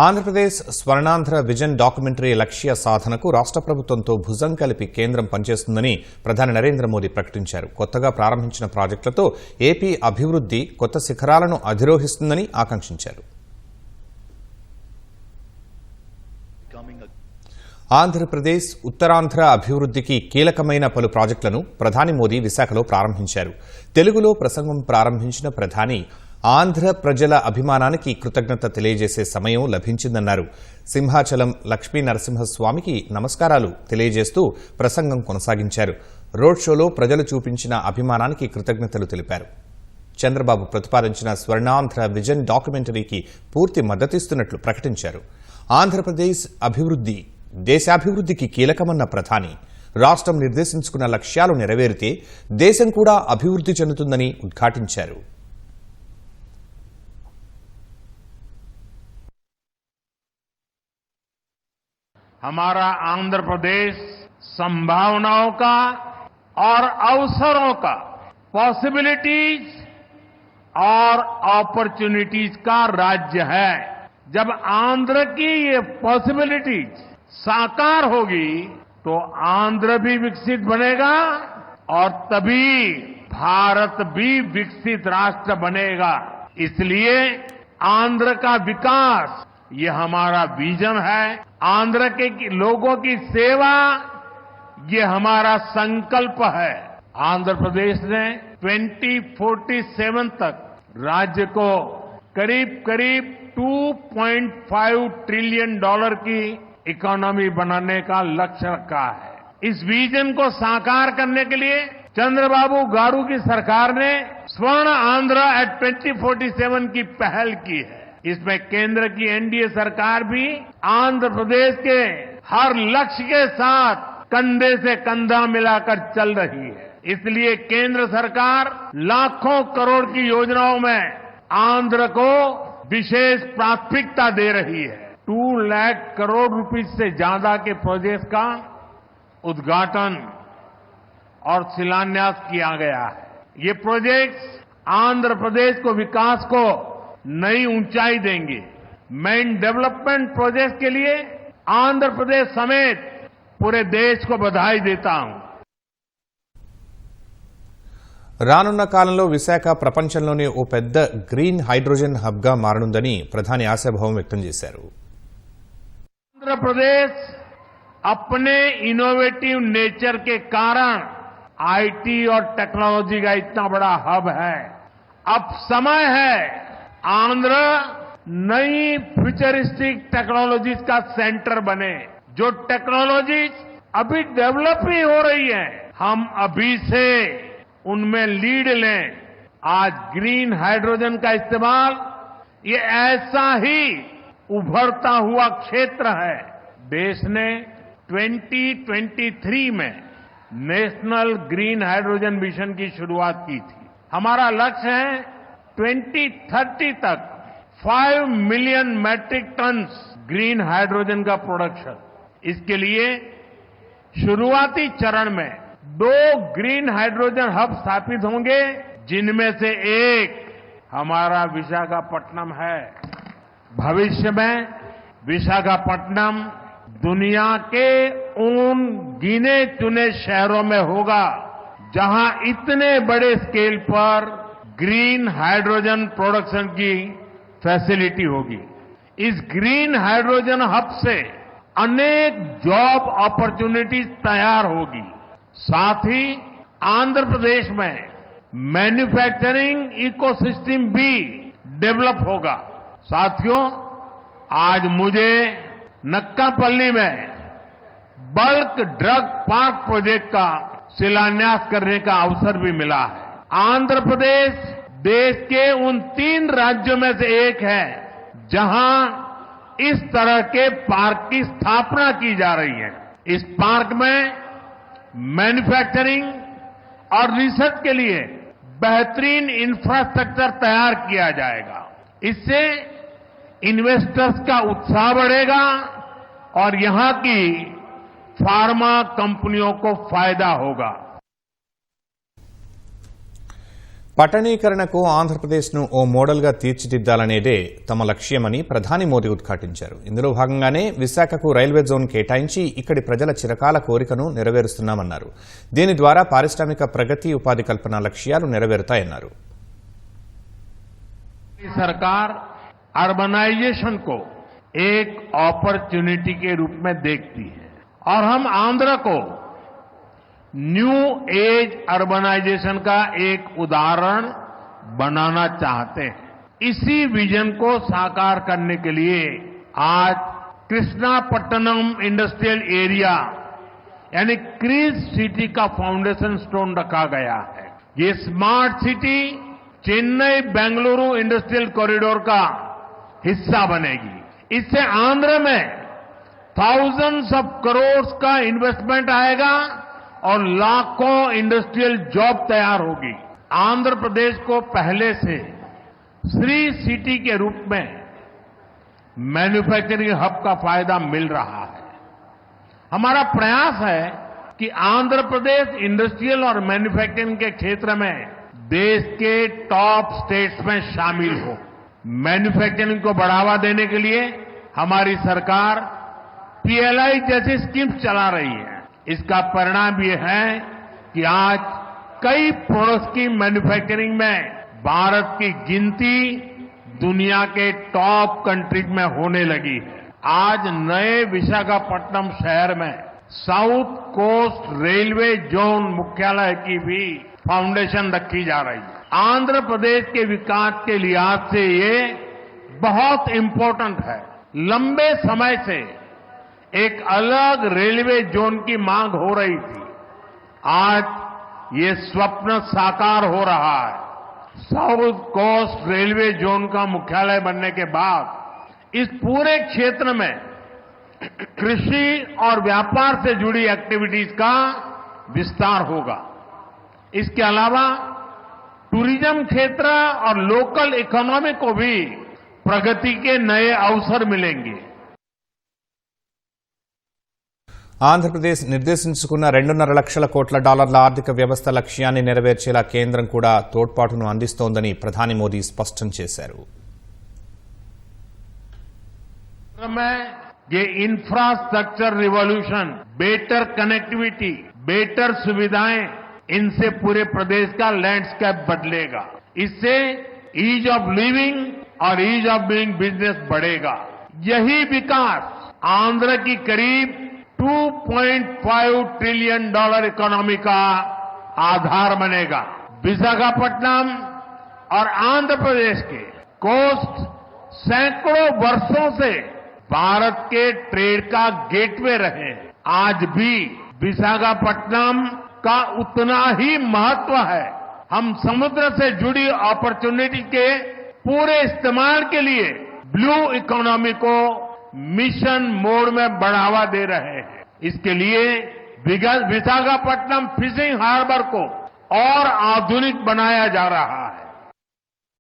Andhra Pradesh Swarnandhra vision documentary లక్ష్య సాధనకు రాష్ట్ర ప్రభుత్వంతో భుజం కలిపి కేంద్రం పనిచేస్తుందని ప్రధాని నరేంద్ర మోదీ ప్రకటించారు. కొత్తగా ప్రారంభించిన ప్రాజెక్టులతో ఏపీ అభివృద్ధి కొత్త శిఖరాలను అధిరోహిస్తుందని ఆకాంక్షించారు. ఆంధ్రప్రదేశ్ ఉత్తరాంధ్ర అభివృద్ధికి కీలకమైన పలు ప్రాజెక్టులను ప్రధాని మోదీ విశాఖలో ప్రారంభించారు. తెలుగులో ప్రసంగం ప్రారంభించిన ప్రధాని ఆంధ్ర ప్రజల అభిమానానికి కృతజ్ఞత తెలియజేసే సమయం లభించిందన్నారు. సింహాచలం లక్ష్మీ నరసింహస్వామికి నమస్కారాలు తెలియజేస్తూ ప్రసంగం కొనసాగించారు. రోడ్ షోలో ప్రజలు చూపించిన అభిమానానికి కృతజ్ఞతలు తెలిపారు. చంద్రబాబు ప్రతిపాదించిన స్వర్ణాంధ్ర విజన్ డాక్యుమెంటరీకి పూర్తి మద్దతిస్తున్నట్లు ప్రకటించారు. ఆంధ్రప్రదేశ్ అభివృద్ధి దేశాభివృద్ధికి కీలకమన్న ప్రధాని రాష్ట్రం నిర్దేశించుకున్న లక్ష్యాలు నెరవేరితే దేశం కూడా అభివృద్ధి చెందుతుందని ఉద్ఘాటించారు. हमारा आंध्र प्रदेश संभावनाओं का और अवसरों का, पॉसिबिलिटीज और अपॉर्चुनिटीज का राज्य है. जब आंध्र की ये पॉसिबिलिटीज साकार होगी तो आंध्र भी विकसित बनेगा और तभी भारत भी विकसित राष्ट्र बनेगा. इसलिए आंध्र का विकास ये हमारा विजन है. आंध्र के लोगों की सेवा ये हमारा संकल्प है. आंध्र प्रदेश ने 2047 तक राज्य को करीब करीब $2.5 ट्रिलियन की इकोनॉमी बनाने का लक्ष्य रखा है. इस विजन को साकार करने के लिए चंद्रबाबू गारू की सरकार ने स्वर्ण आंध्र एट 2047 की पहल की है. इसमें केंद्र की एनडीए सरकार भी आंध्र प्रदेश के हर लक्ष्य के साथ कंधे से कंधा मिलाकर चल रही है. इसलिए केंद्र सरकार लाखों करोड़ की योजनाओं में आंध्र को विशेष प्राथमिकता दे रही है. 2 लाख करोड़ रुपए से ज्यादा के प्रोजेक्ट का उद्घाटन और शिलान्यास किया गया है. ये प्रोजेक्ट्स आंध्र प्रदेश को विकास को नई ऊंचाई देंगे. मैं इन डेवलपमेंट प्रोजेक्ट के लिए आंध्र प्रदेश समेत पूरे देश को बधाई देता हूं. రానున్న కాలంలో విశాఖ ప్రపంచంలోనే ఓ పెద్ద గ్రీన్ హైడ్రోజన్ హబ్గా మారనుందని ప్రధాని ఆశాభావం వ్యక్తం చేశారు. आंध्र प्रदेश अपने इनोवेटिव नेचर के कारण आईटी और टेक्नोलॉजी का इतना बड़ा हब है. अब समय है आंध्र नई फ्यूचरिस्टिक टेक्नोलॉजीज का सेंटर बने. जो टेक्नोलॉजीज अभी डेवलप ही हो रही है, हम अभी से उनमें लीड लें. आज ग्रीन हाइड्रोजन का इस्तेमाल ये ऐसा ही उभरता हुआ क्षेत्र है. देश ने 2023 में नेशनल ग्रीन हाइड्रोजन मिशन की शुरुआत की थी. हमारा लक्ष्य है 2030 तक 5 million metric tons green hydrogen का प्रोडक्शन. इसके लिए शुरुआती चरण में 2 ग्रीन हाइड्रोजन हब स्थापित होंगे, जिनमें से एक हमारा विशाखापट्टनम है. भविष्य में विशाखापट्टनम दुनिया के उन गिने चुने शहरों में होगा जहां इतने बड़े स्केल पर ग्रीन हाइड्रोजन प्रोडक्शन की फैसिलिटी होगी. इस ग्रीन हाइड्रोजन हब से अनेक जॉब अपॉर्चुनिटीज तैयार होगी. साथ ही आंध्र प्रदेश में मैन्युफैक्चरिंग इकोसिस्टम भी डेवलप होगा. साथियों, आज मुझे नक्कापल्ली में बल्क ड्रग पार्क प्रोजेक्ट का शिलान्यास करने का अवसर भी मिला है. आंध्र प्रदेश देश के उन 3 राज्यों में से एक है जहां इस तरह के पार्क की स्थापना की जा रही है. इस पार्क में मैन्युफैक्चरिंग और रिसर्च के लिए बेहतरीन इंफ्रास्ट्रक्चर तैयार किया जाएगा. इससे इन्वेस्टर्स का उत्साह बढ़ेगा और यहां की फार्मा कंपनियों को फायदा होगा. పట్టణీకరణకు ఆంధ్రప్రదేశ్ను ఓ మోడల్గా తీర్చిదిద్దాలనేదే తమ లక్ష్యమని ప్రధాని మోదీ ఉద్ఘాటించారు. ఇందులో భాగంగానే విశాఖకు రైల్వే జోన్ కేటాయించి ఇక్కడి ప్రజల చిరకాల కోరికను నెరవేరుస్తున్నామన్నారు. దీని ద్వారా పారిశ్రామిక ప్రగతి, ఉపాధి కల్పన లక్ష్యాలు నెరవేరుతాయన్నారు. सरकार अर्बनाइजेशन को एक अपॉर्चुनिटी के रूप में देखती है और हम आंध्र को न्यू एज अर्बनाइजेशन का एक उदाहरण बनाना चाहते हैं. इसी विजन को साकार करने के लिए आज कृष्णापट्टनम इंडस्ट्रियल एरिया यानी क्रीज सिटी का फाउंडेशन स्टोन रखा गया है. ये smart city Chennai Bengaluru industrial corridor का हिस्सा बनेगी. इससे आंध्र में थाउजेंड्स ऑफ करोड़ का इन्वेस्टमेंट आएगा और लाखों इंडस्ट्रियल जॉब तैयार होगी. आंध्र प्रदेश को पहले से श्री सिटी के रूप में मैन्युफैक्चरिंग हब का फायदा मिल रहा है. हमारा प्रयास है कि आंध्र प्रदेश इंडस्ट्रियल और मैन्युफैक्चरिंग के क्षेत्र में देश के टॉप स्टेट्स में शामिल हो. मैन्युफैक्चरिंग को बढ़ावा देने के लिए हमारी सरकार पीएलआई जैसी स्कीम्स चला रही है. इसका परिणाम ये है कि आज कई प्रोडक्ट्स की मैन्युफैक्चरिंग में भारत की गिनती दुनिया के टॉप कंट्रीज में होने लगी है. आज नए विशाखापट्टनम शहर में साउथ कोस्ट रेलवे जोन मुख्यालय की भी फाउंडेशन रखी जा रही है. आंध्र प्रदेश के विकास के लिहाज से ये बहुत इंपॉर्टेंट है. लंबे समय से एक अलग रेलवे जोन की मांग हो रही थी. आज ये स्वप्न साकार हो रहा है. साउथ कोस्ट रेलवे जोन का मुख्यालय बनने के बाद इस पूरे क्षेत्र में कृषि और व्यापार से जुड़ी एक्टिविटीज का विस्तार होगा. इसके अलावा टूरिज्म क्षेत्र और लोकल इकोनॉमी को भी प्रगति के नए अवसर मिलेंगे. ఆంధ్రప్రదేశ్ నిర్దేశించుకున్న 2.5 లక్షల కోట్ల డాలర్ల ఆర్థిక వ్యవస్థ లక్ష్యాన్ని నెరవేర్చేలా కేంద్రం కూడా తోడ్పాటును అందిస్తోందని ప్రధాని మోదీ స్పష్టం చేశారు. ये infrastructure revolution, better connectivity, better सुविधाएं, इनसे पूरे प्रदेश का लैंडस्केप बदलेगा. इससे ईज ऑफ लिविंग और ईज ऑफ डूइंग बिजनेस बढ़ेगा. यही विकास आंध्र की करीब $2.5 ट्रिलियन इकोनॉमी का आधार बनेगा. विशाखापट्टनम और आंध्र प्रदेश के कोस्ट सैकड़ों वर्षों से भारत के ट्रेड का गेटवे रहे. आज भी विशाखापट्टनम का उतना ही महत्व है. हम समुद्र से जुड़ी अपॉर्चुनिटी के पूरे इस्तेमाल के लिए ब्लू इकोनॉमी को मिशन मोड में बढ़ावा दे रहे हैं. इसके लिए विशाखापट्टनम फिशिंग हार्बर को और आधुनिक बनाया जा रहा है.